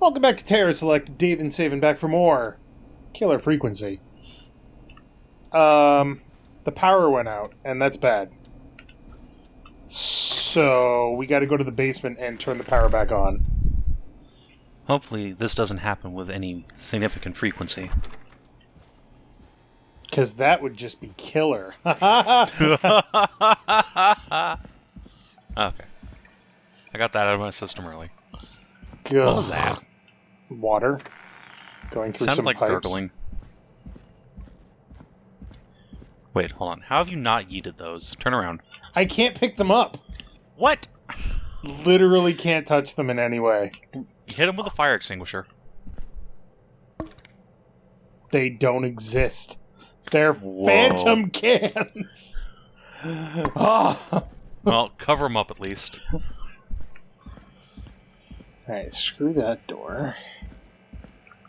Welcome back to CharacterSelect. Dave and Savin back for more Killer Frequency. The power went out, and that's bad. So we got to go to the basement and turn the power back on. Hopefully this doesn't happen with any significant frequency. Because that would just be killer. Okay. I got that out of my system early. Good. What was that? Water. Going through Sounded some like pipes. gurgling. Wait, hold on. How have you not yeeted those? Turn around. I can't pick them up. What? Literally can't touch them in any way. Hit them with a fire extinguisher. They don't exist. They're Whoa. phantom cans. Oh. Well, cover them up at least. Alright, screw that door.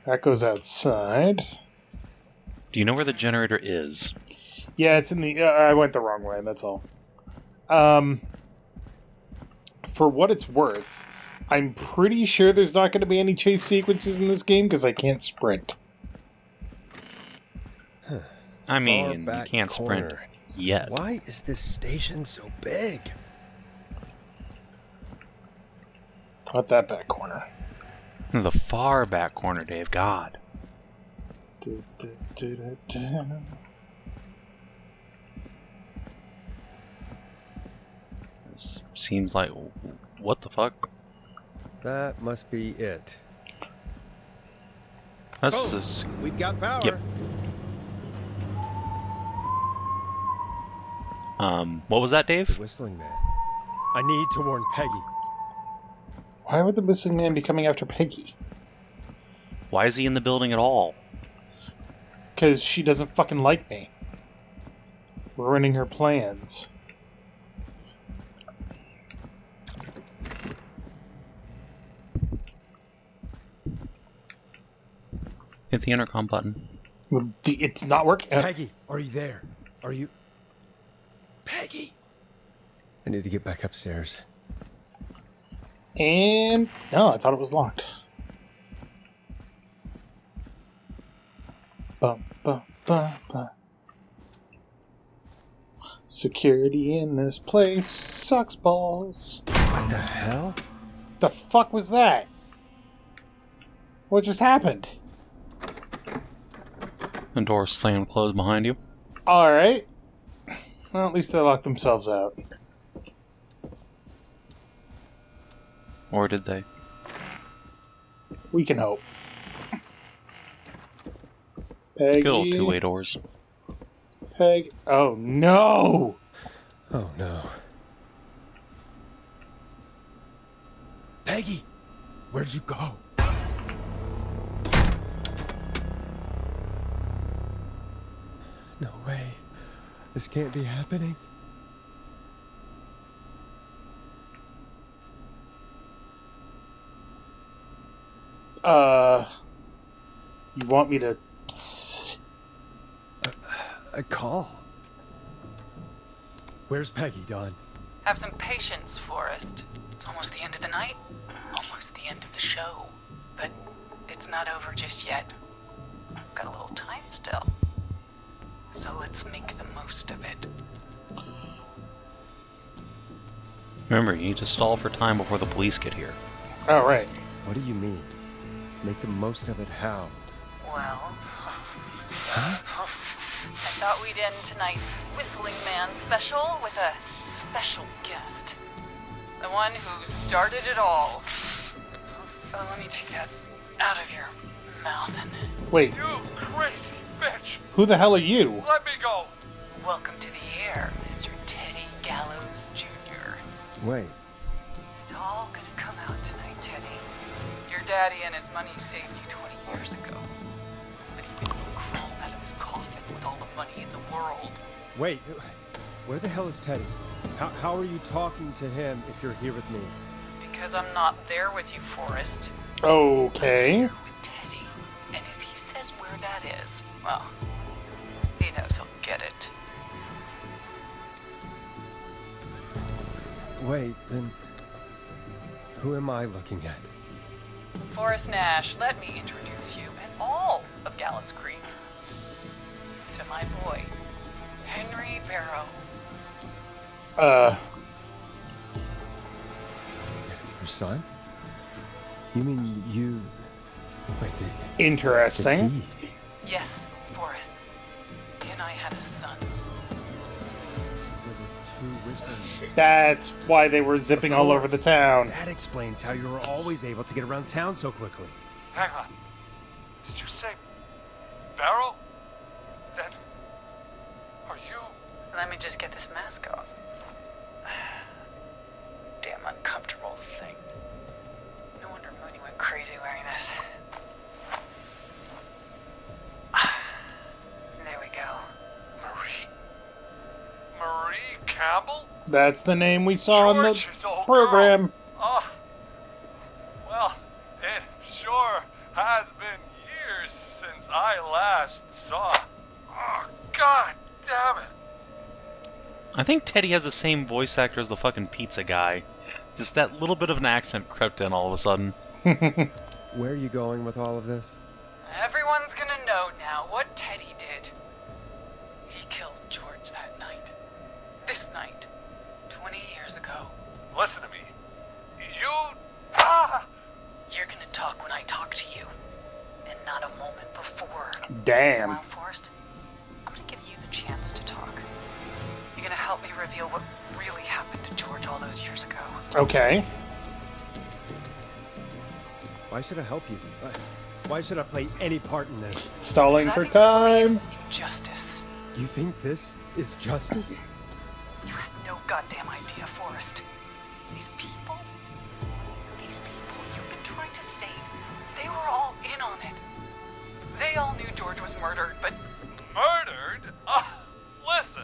That goes outside. Do you know where the generator is? Yeah, it's in the... I went the wrong way, that's all. For what it's worth, I'm pretty sure there's not going to be any chase sequences in this game because I can't sprint. I mean, you can't sprint yet. Why is this station so big? Not that back corner. The far back corner, Dave. God. This seems like... What the fuck? That must be it. This is... We've got power. Yep. What was that, The Dave? whistling man. I need to warn Peggy. Why would the missing man be coming after Peggy? Why is he in the building at all? Because she doesn't fucking like me. Ruining her plans. Hit the intercom button. It's not working. Peggy, are you there? Are you... Peggy! I need to get back upstairs. And... No, I thought it was locked. Bum, bum, bum, bum. Security in this place sucks balls. What the hell? The fuck was that? What just happened? The door slammed closed behind you. Alright. Well, at least they locked themselves out. Or did they? We can hope. Peggy. Good old two-way doors. Peg. Oh, no! Oh, no. Peggy! Where'd you go? No way. This can't be happening. You want me to... A call? Where's Peggy, Don? Have some patience, Forrest. It's almost the end of the night, almost the end of the show. But it's not over just yet. Got a little time still. So let's make the most of it. Remember, you need to stall for time before the police get here. Oh, right. What do you mean? Make the most of it how? Well... I thought we'd end tonight's Whistling Man special with a special guest. The one who started it all. Oh, let me take that out of your mouth and... Wait, You crazy bitch! who the hell are you? Let me go! Welcome to the air, Mr. Teddy Gallows Jr. Wait, It's all gonna come out tonight, Teddy. Your daddy and his money saved you 20 years ago. But he couldn't crawl out of his coffin with all the money in the world. wait. Where the hell is Teddy? How are you talking to him if you're here with me? Because I'm not there with you, Forrest. Okay. With Teddy. And if he says where that is, well, he knows he'll get it. Wait, then Who am I looking at? Forrest Nash, let me introduce you and all of Gallows Creek to my boy, Henry Barrow. Your son? You mean you... Wait, Interesting. he... Yes, Forrest. He and I had a son. Two whistling... That's why they were zipping all over the town. That explains how you were always able to get around town so quickly. Hang on. Did you say Barrow? Then are you? Let me just get this mask off. Damn uncomfortable thing. No wonder Mooney went crazy wearing this. There we go. Marie Campbell? That's the name we saw in the George's old program. girl. Oh. Well, it sure has been years since I last saw. Oh, God damn it. I think Teddy has the same voice actor as the fucking pizza guy. Just that little bit of an accent crept in all of a sudden. Where are you going with all of this? Everyone's gonna know now what Teddy did. He killed George that night. This night. 20 years ago. Listen to me. You... Ah! You're gonna talk when I talk to you. And not a moment before. Damn. Well, Forrest, I'm gonna give you the chance to talk. You're gonna help me reveal what really happened to George all those years ago. Okay. Why should I help you? Why should I play any part in this? Stalling for time. Justice. You think this is justice? You have no goddamn idea, Forrest. These people you've been trying to save, they were all in on it. They all knew George was murdered, but... Murdered? Listen,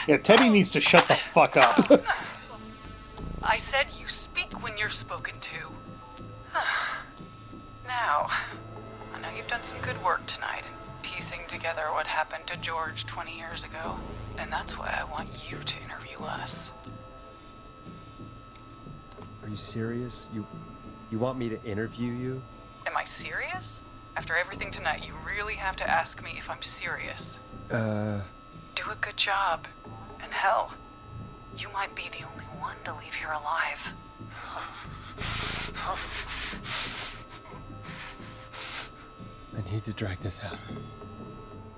Yeah, Teddy needs to shut the fuck up. I said you speak when you're spoken to. Now, I know you've done some good work tonight in piecing together what happened to George 20 years ago, and that's why I want you to interview us. Are you serious? You want me to interview you? Am I serious? After everything tonight, you really have to ask me if I'm serious. Do a good job. And hell, you might be the only one to leave here alive. I need to drag this out.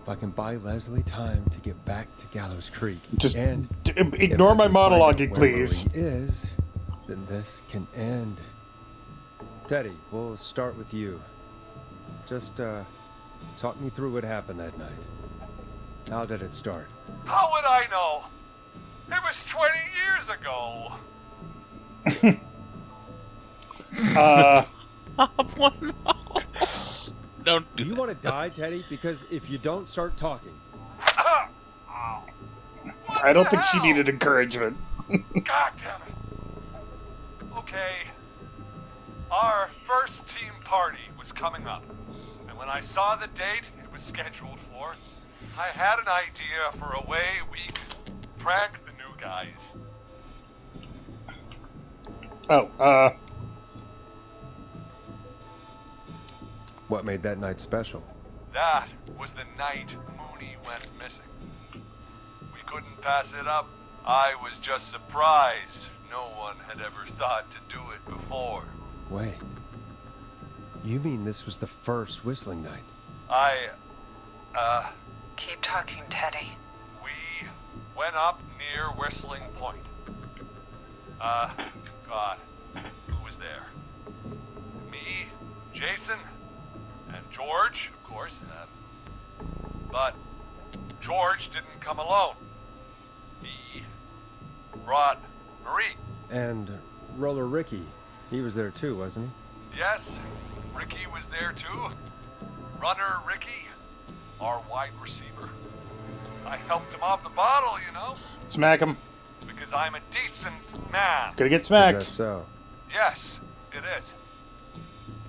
If I can buy Leslie time to get back to Gallows Creek, Just and ignore my monologuing, where please. Marie is, then this can end. Teddy, we'll start with you. Just talk me through what happened that night. How did it start? how would I know? It was 20 years ago. Don't Do do you that. want to die, Teddy? Because if you don't start talking, I don't think she needed encouragement. God damn it. Okay. Our first team party was coming up. And when I saw the date it was scheduled for, I had an idea for a way we could prank the new guys. Oh, what made that night special? That was the night Mooney went missing. We couldn't pass it up. I was just surprised no one had ever thought to do it before. Wait. You mean this was the first whistling night? Keep talking, Teddy. We went up near Whistling Point. God, who was there? Me, Jason, and George, of course. But George didn't come alone. He brought Marie. And Roller Ricky, he was there too, wasn't Yes, Ricky was there too. Runner Ricky, our wide receiver. I helped him off the bottle, you know, smack him. because I'm a decent man. Gonna get he? smacked. Is that so? Yes, it is.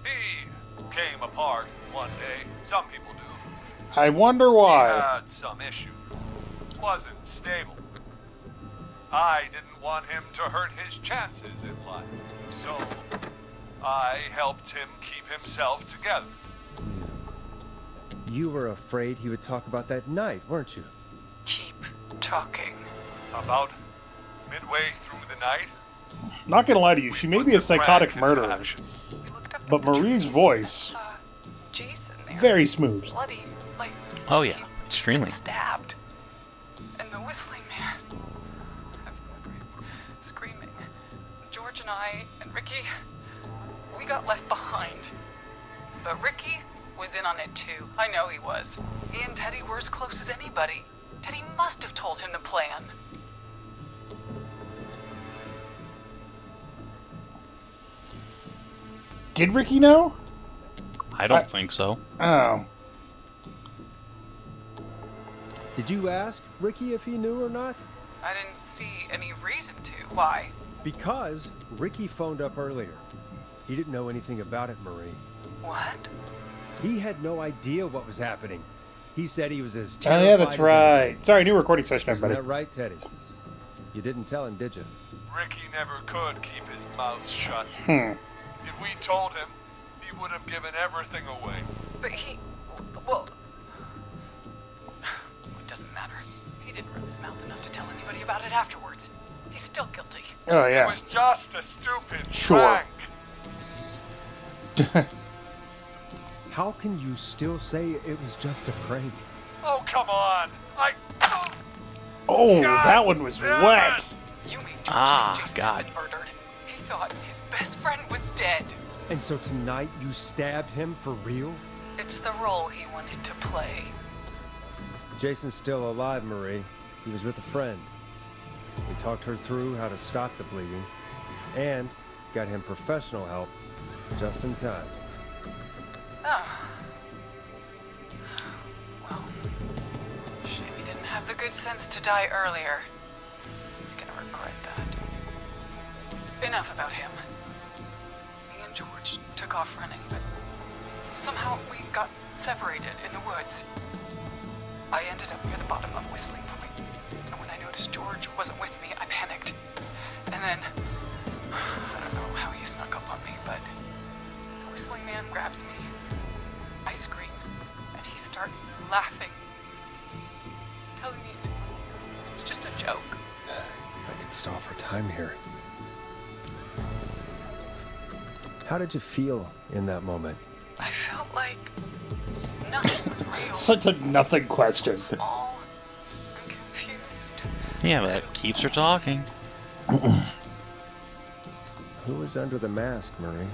He came apart one day. Some people do. I wonder He why. had some issues. Wasn't stable. I didn't want him to hurt his chances in life. So, I helped him keep himself together. You were afraid he would talk about that night, weren't you? Keep talking. About midway through the night, Not gonna lie to you, she may be a psychotic prank into murderer, action. We looked up but at the Marie's trees voice, and saw Jason there. very smooth. Bloody, like Oh yeah, he'd just been extremely. stabbed. And the whistling man screaming. George and I and Ricky, we got left behind. But Ricky was in on it too. I know he was. He and Teddy were as close as anybody. Teddy must have told him the plan. Did Ricky know? I don't think so. Oh. Did you ask Ricky if he knew or not? I didn't see any reason to. Why? Because Ricky phoned up earlier. He didn't know anything about it, Marie. What? He had no idea what was happening. He said he was as Oh terrified yeah, that's as anyone. right. Sorry, new recording session, Isn't everybody. that right, Teddy? You didn't tell him, did you? Ricky never could keep his mouth shut. Hmm. If we told him, he would have given everything away. But he... Well... It doesn't matter. He didn't run his mouth enough to tell anybody about it afterwards. He's still guilty. Oh It yeah. was just a stupid Sure. prank. How can you still say it was just a prank? Oh, come on. Oh, God that one was damn wet. You made George Ah, Jason God. had murdered. He thought his best friend was dead. And so tonight you stabbed him for real? It's the role he wanted to play. Jason's still alive, Marie. He was with a friend. We talked her through how to stop the bleeding and got him professional help just in time. Oh. Well, shame he didn't have the good sense to die earlier. He's gonna regret that. Enough about him. Me and George took off running, but somehow we got separated in the woods. I ended up near the bottom of Whistling Point, and when I noticed George wasn't with me, I panicked. And then, I don't know how he snuck up on me, but the Whistling Man grabs me. I scream, and he starts laughing, telling me it's just a joke. I can stall for time here. How did you feel in that moment? I felt like nothing was real. Such a nothing question. It was all confused. Yeah, but that keeps her talking. Who was under the mask, Marie?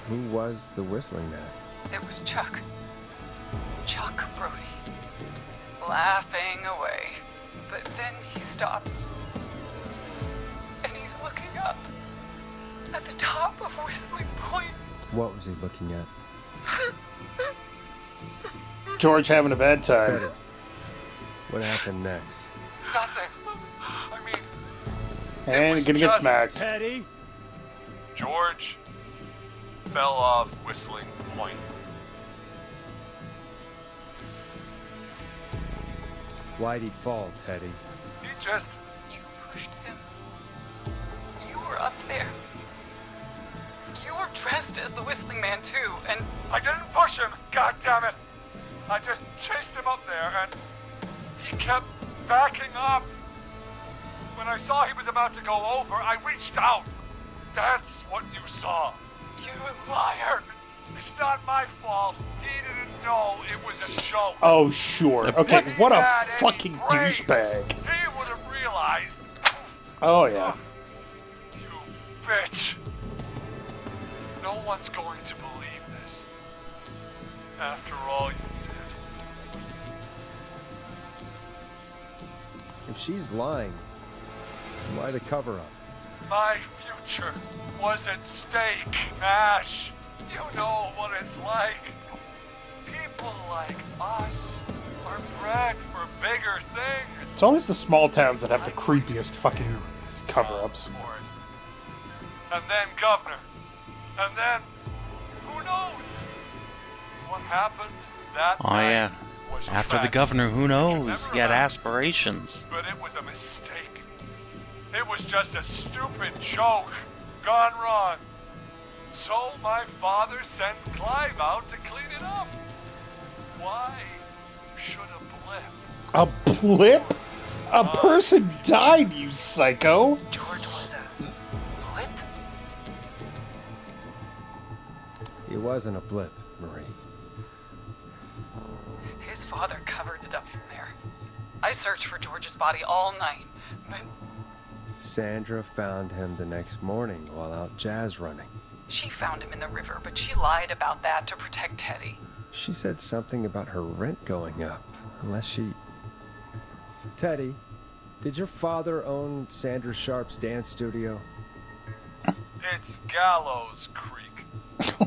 Who was the Whistling Man? It was Chuck. Chuck Brody. Laughing away. But then he stops. And he's looking up. At the top of Whistling Point. What was he looking at? George having a bad Teddy. time. What happened next? Nothing. I mean, And was gonna get just- smacked. Teddy! George fell off Whistling Point. Why'd he fall, Teddy? He just... You pushed him. You were up there. You were dressed as the Whistling Man too, and I didn't push him, God damn it! I just chased him up there and he kept backing up. When I saw he was about to go over, I reached out. That's what you saw. you liar. It's not my fault. He didn't know it was a joke. Oh, sure. Okay, If he what a had any fucking brains, douchebag. He would have realized. Oh, yeah. You bitch. No one's going to believe this. After all you did. If she's lying, why the cover-up? My future was at stake, Ash. You know what it's like. People like us are bred for bigger things. It's always the small towns that have the creepiest fucking cover-ups. And then governor. And then, who knows? What happened that Oh night yeah. was After the tragic. governor, who knows? never He had remember. aspirations. But it was a mistake. It was just a stupid joke gone wrong. So my father sent Clive out to clean it up. Why should a blip? A blip? A person died, you psycho! George was a blip? He wasn't a blip, Marie. His father covered it up from there. I searched for George's body all night, but Sandra found him the next morning while out jazz running. she found him in the river, but she lied about that to protect Teddy. She said something about her rent going up, unless she... Teddy, did your father own Sandra Sharp's dance studio? It's Gallows Creek.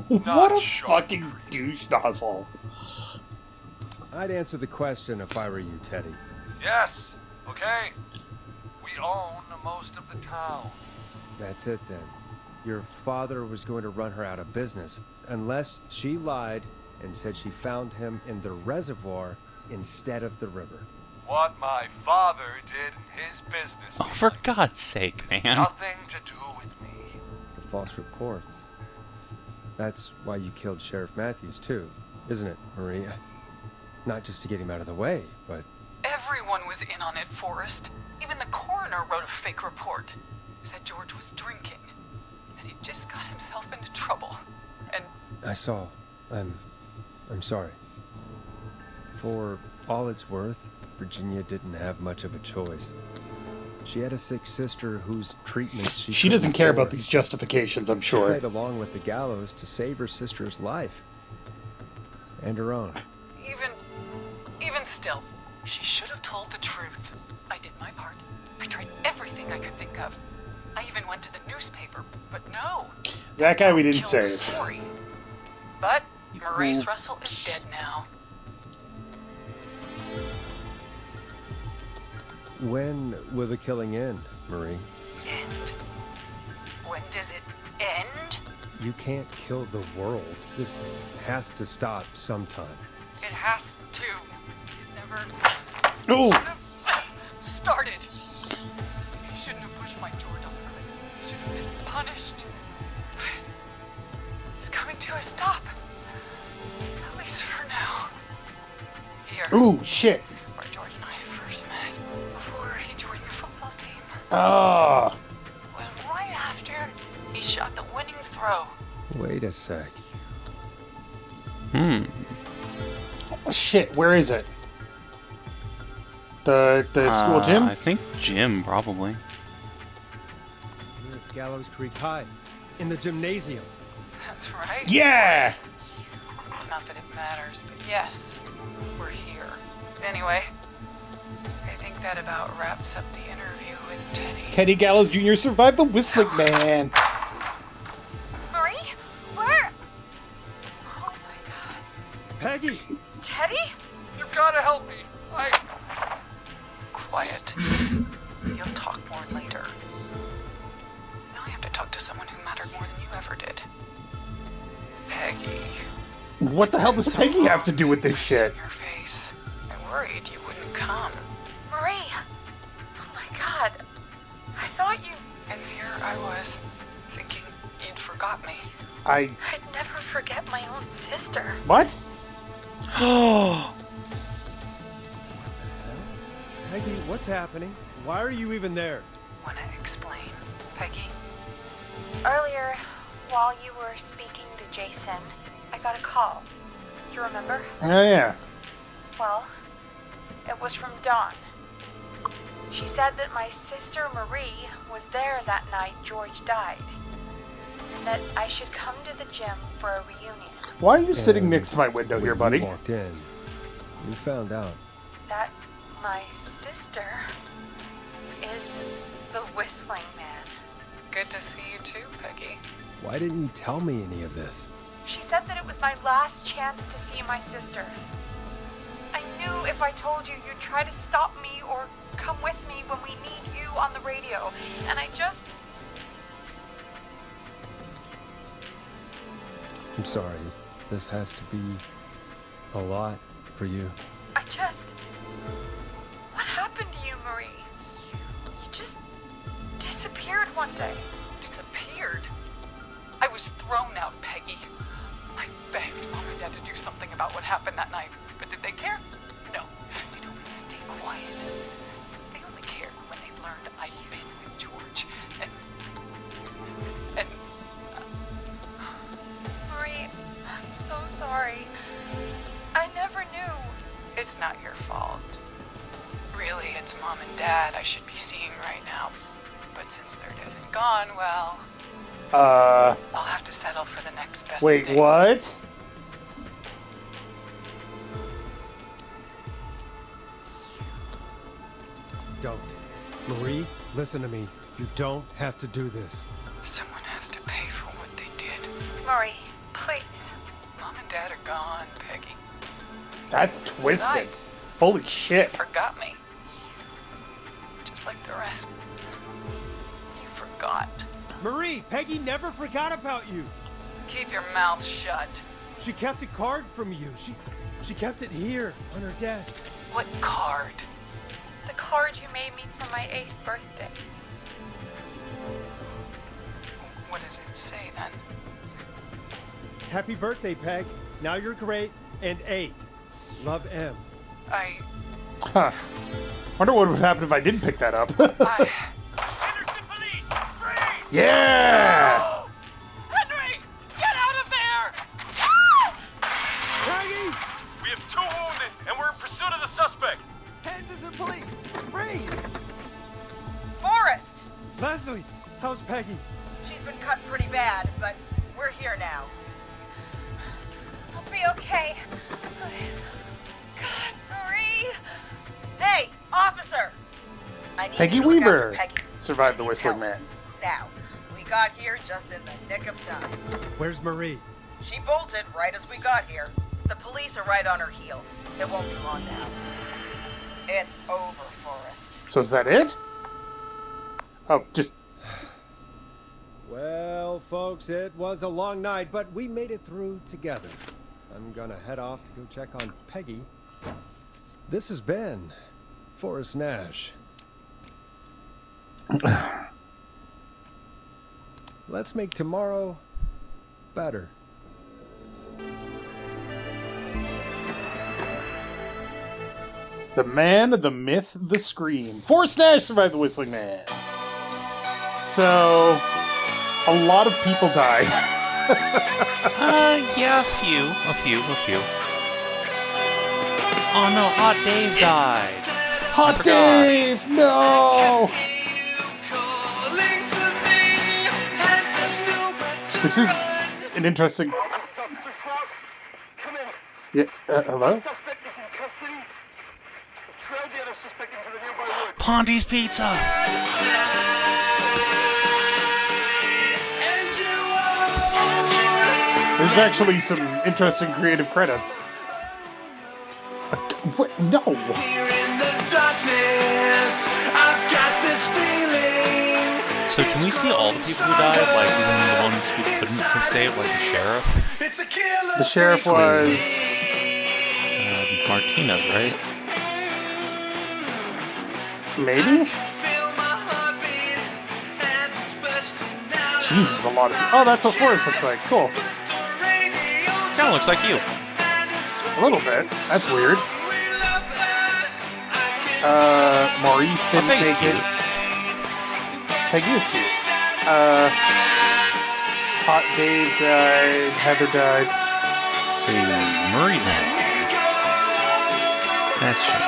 What a Sharp fucking Creek. douche nozzle. I'd answer the question if I were you, Teddy. Yes, okay. We own most of the town. That's it then. Your father was going to run her out of business, unless she lied and said she found him in the reservoir instead of the river. What my father did in his business Oh, for God's sake, has man. nothing to do with me. The false reports. That's why you killed Sheriff Matthews too, isn't it, Maria? Not just to get him out of the way, but... Everyone was in on it, Forrest. Even the coroner wrote a fake report. Said George was drinking. That he just got himself into trouble. And I saw. I'm sorry. For all it's worth, Virginia didn't have much of a choice. She had a sick sister whose treatment She doesn't care about these justifications, I'm She sure. played along with the gallows to save her sister's life. And her own. even still, she should have told the truth. I did my part. I tried everything I could think of. I even went to the newspaper, but no. That guy we didn't Killed the save. story. But Maurice Russell is dead now. When will the killing end, Marie? End? When does it end? You can't kill the world. This has to stop sometime. It has to. It never Oh! started. He shouldn't have pushed my George off the cliff. He should have been punished. It's coming to a stop. At least for now. Here. Ooh, shit. Where George and I first met. Before he joined the football team. Ah. Was right after he shot the winning throw. Wait a sec. Hmm. Oh, shit, where is it? The school gym? I think gym, probably. We're at Gallows Creek High, in the gymnasium. That's right. Yeah! Forrest. Not that it matters, but yes, we're here. Anyway, I think that about wraps up the interview with Teddy. Teddy Gallows Jr. survived the Whistling Man. Marie? Where? Oh my god. Peggy! Teddy? You gotta help me. Quiet. You'll talk more later. Now I have to talk to someone who mattered more than you ever did. Peggy. What the hell does Peggy have to do with this shit? In your face. I worried you wouldn't come. Marie! Oh my god. I thought you... And here I was, thinking you'd forgot me. I'd never forget my own sister. What? Oh, Peggy, what's happening? Why are you even there? Wanna explain, Peggy? Earlier, while you were speaking to Jason, I got a call. You remember? Oh, yeah. Well, it was from Dawn. She said that my sister Marie was there that night George died. And that I should come to the gym for a reunion. Why are you sitting And next to my window when here, you buddy? walked in, you found out. That my sister is the Whistling Man. Good to see you too, Peggy. Why didn't you tell me any of this? She said that it was my last chance to see my sister. I knew if I told you, you'd try to stop me or come with me when we need you on the radio. And I just... I'm sorry. This has to be a lot for you. What happened to you, Marie? You just one day. Disappeared? I was thrown out, Peggy. I begged Mom and Dad to do something about what happened that night, but did they care? No. They told me to stay quiet. They only cared when they learned I'd been with George. And Marie, I'm so sorry. I never knew. it's not your fault. Really, it's Mom and Dad I should be seeing right now. But since they're dead and gone, well, I'll have to settle for the next best Wait, thing. what? Don't. Marie, listen to me. You don't have to do this. Someone has to pay for what they did. Marie, please. Mom and Dad are gone, Peggy. That's twisted. Besides, Holy shit. forgot me. Just like the rest. You forgot. Marie, Peggy never forgot about you. Keep your mouth shut. She kept a card from you. She kept it here on her desk. What card? The card you made me for my 8th birthday. What does it say then? Happy birthday, Peg. Now you're great and 8. Love, M. Huh. Wonder what would happen if I didn't pick that up. Henderson police! Freeze! Yeah! Henry! Get out of there! Peggy! We have 2 wounded, and we're in pursuit of the suspect. Henderson police! Freeze! Forrest! Leslie, how's Peggy? She's been cut pretty bad, but we're here now. I'll be okay. God, Marie. Hey, officer! I need Peggy you to look after Weaver Peggy. survived She the needs Whistling help. Man. Now, we got here just in the nick of time. Where's Marie? She bolted right as we got here. The police are right on her heels. It won't be long now. It's over, Forrest. So is that it? Oh, just... Well, folks, it was a long night, but we made it through together. I'm gonna head off to go check on Peggy. This has been Forrest Nash. Let's make tomorrow better. The man, the myth, the scream. Forrest Nash survived the Whistling Man. So, a lot of people died. Yeah, a few. Oh no, Hot Dave died. Hot forgot. Dave! No! This is an interesting... Come in. Yeah, hello? Suspect is in custody. We've trailed the other suspect into the nearby woods. Ponty's Pizza! This is actually some interesting creative credits. What? No! So can we see all the people who died? Like even the ones who couldn't have saved, like the sheriff? The sheriff was... Martinez, right? Maybe? Jesus, a lot of... Oh, that's what Forrest looks like. Cool. Kinda looks like you. A little bit. That's weird. Maurice didn't Peggy's make it. cute. Peggy is cute. Hot Dave died. Heather died. See, Murray's in it. That's true.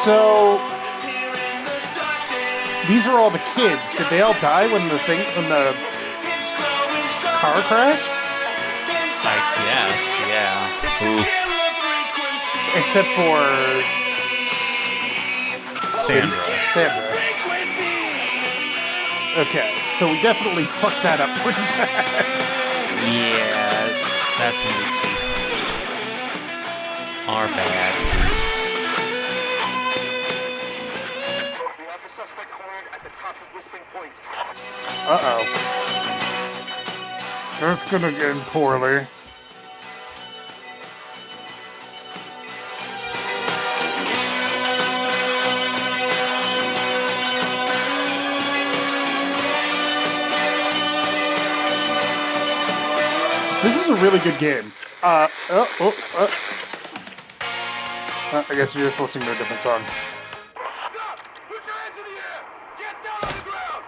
So... These are all the kids. Did they all die when the car crashed? I guess, yeah. Oof. Except for... Sandra. Okay, so we definitely fucked that up pretty bad. Yeah, that's an oopsie. Our bad. We have the suspect cornered at the top of Whistling Point. Uh-oh. That's gonna end poorly. This is a really good game. I guess you're just listening to a different song. Stop! Put your hands in the air! Get down on the ground!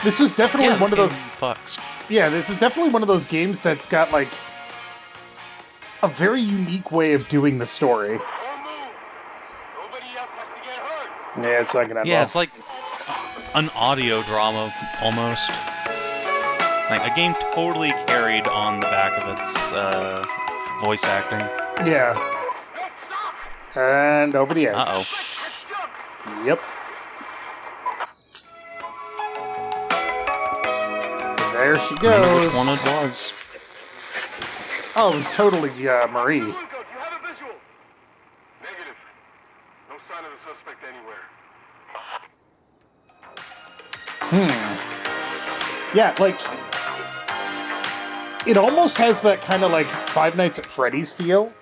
This was definitely one of those. Bucks. Yeah, this is definitely one of those games that's got like a very unique way of doing the story. Don't move! Nobody else has to get hurt! Yeah, it's not gonna. Yeah, it's like an audio drama almost. Like a game totally carried on the back of its voice acting. Yeah. No, stop! And over the edge. Uh-oh. Let's jump! Yep. There she I don't know goes. which one it was. Oh, it was totally Marie. Lungo, do you have a visual? Negative. No sign of the suspect anywhere. Yeah, like it almost has that kind of like Five Nights at Freddy's feel,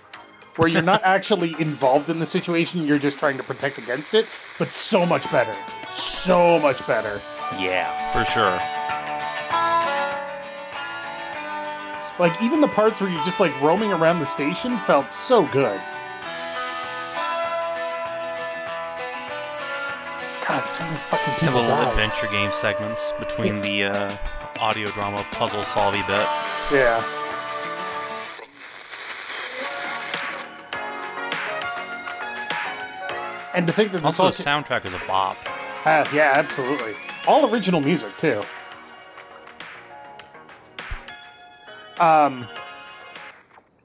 where you're not actually involved in the situation, you're just trying to protect against it, but so much better. So much better. Yeah, for sure. Like, even the parts where you're just, like, roaming around the station felt so good. God, so many fucking And people little died. adventure game segments between the audio drama puzzle solvey bit. Yeah. And to think that this Also, the soundtrack is a bop. yeah, absolutely. All original music, too.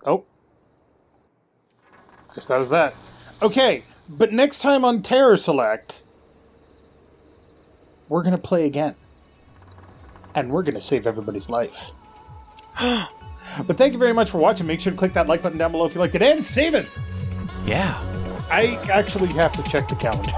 Oh. Guess that was that. Okay, but next time on CharacterSelect, we're gonna play again. And we're gonna save everybody's life. But thank you very much for watching. Make sure to click that like button down below if you liked it, and save it! Yeah. I actually have to check the calendar.